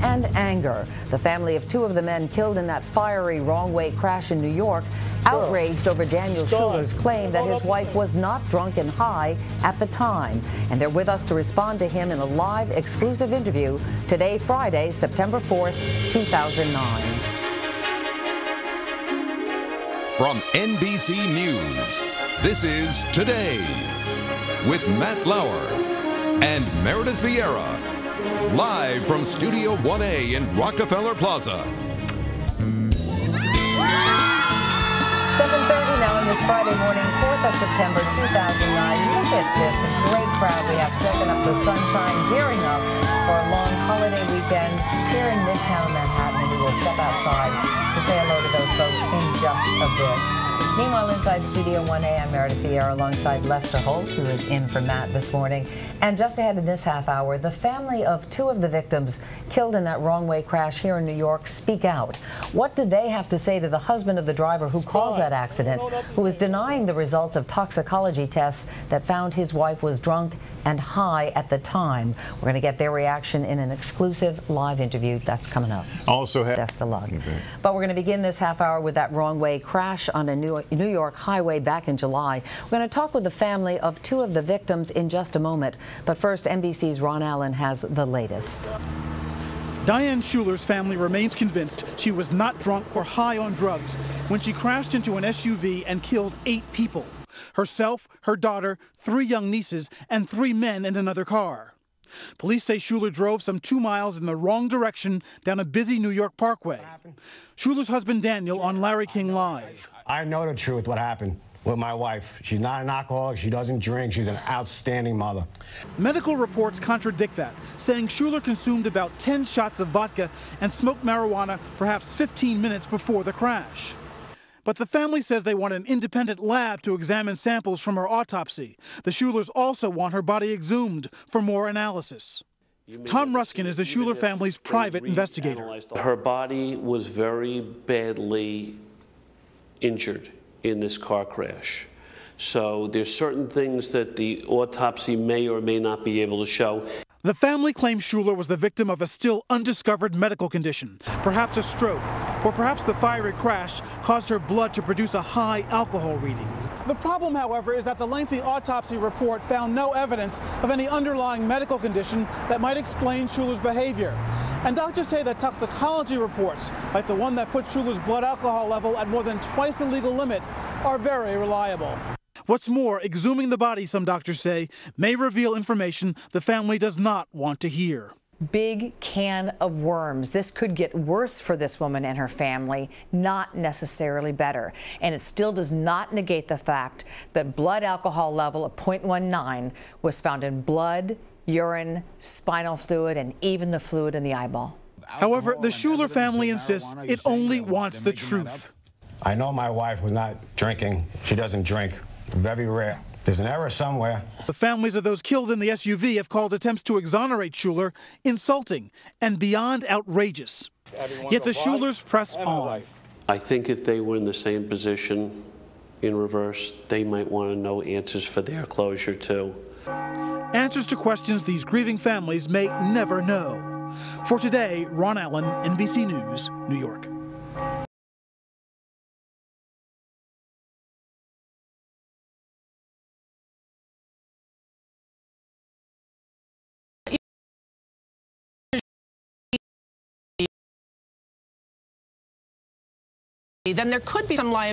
and anger. The family of two of the men killed in that fiery wrong-way crash in New York, outraged over Daniel Schuler's claim that his wife was not drunk and high at the time. And they're with us to respond to him in a live exclusive interview today, Friday, September 4th, 2009. From NBC News, this is Today with Matt Lauer and Meredith Vieira, live from Studio 1A in Rockefeller Plaza. 7:30 now on this Friday morning, 4th of September, 2009. Look at this great crowd we have soaking up the sunshine, gearing up for a long holiday weekend here in Midtown Manhattan, and we will step outside to say hello to those folks in just a bit. Meanwhile, inside Studio 1A, I'm Meredith Vieira alongside Lester Holt, who is in for Matt this morning. And just ahead in this half hour, the family of two of the victims killed in that wrong-way crash here in New York speak out. What do they have to say to the husband of the driver who caused that accident, who is denying the results of toxicology tests that found his wife was drunk and high at the time? We're going to get their reaction in an exclusive live interview that's coming up. Also, best of luck. Okay. But we're going to begin this half hour with that wrong-way crash on a New York highway back in July. We're going to talk with the family of two of the victims in just a moment. But first, NBC's Ron Allen has the latest. Diane Schuler's family remains convinced she was not drunk or high on drugs when she crashed into an SUV and killed 8 people. Herself, her daughter, 3 young nieces, and 3 men in another car. Police say Schuler drove some 2 miles in the wrong direction down a busy New York Parkway. Schuler's husband Daniel on Larry King Live. I know the truth, what happened with my wife. She's not an alcoholic, she doesn't drink, she's an outstanding mother. Medical reports contradict that, saying Schuler consumed about 10 shots of vodka and smoked marijuana perhaps 15 minutes before the crash. But the family says they want an independent lab to examine samples from her autopsy. The Schulers also want her body exhumed for more analysis. Tom Ruskin is the Schuler family's private investigator. Her body was very badly injured in this car crash. So there's certain things that the autopsy may or may not be able to show. The family claims Schuler was the victim of a still undiscovered medical condition, perhaps a stroke, or perhaps the fiery crash caused her blood to produce a high alcohol reading. The problem, however, is that the lengthy autopsy report found no evidence of any underlying medical condition that might explain Schuler's behavior. And doctors say that toxicology reports, like the one that put Schuler's blood alcohol level at more than twice the legal limit, are very reliable. What's more, exhuming the body, some doctors say, may reveal information the family does not want to hear. Big can of worms. This could get worse for this woman and her family, not necessarily better. And it still does not negate the fact that blood alcohol level of 0.19 was found in blood, urine, spinal fluid, and even the fluid in the eyeball. However, the Schuler family insists it only wants the truth. I know my wife was not drinking. She doesn't drink. Very rare. There's an error somewhere. The families of those killed in the SUV have called attempts to exonerate Schuler insulting and beyond outrageous. Yet the Schulers press on. I think if they were in the same position in reverse, they might want to know answers for their closure too. Answers to questions these grieving families may never know. For today, Ron Allen, NBC News, New York. Then there could be some liability.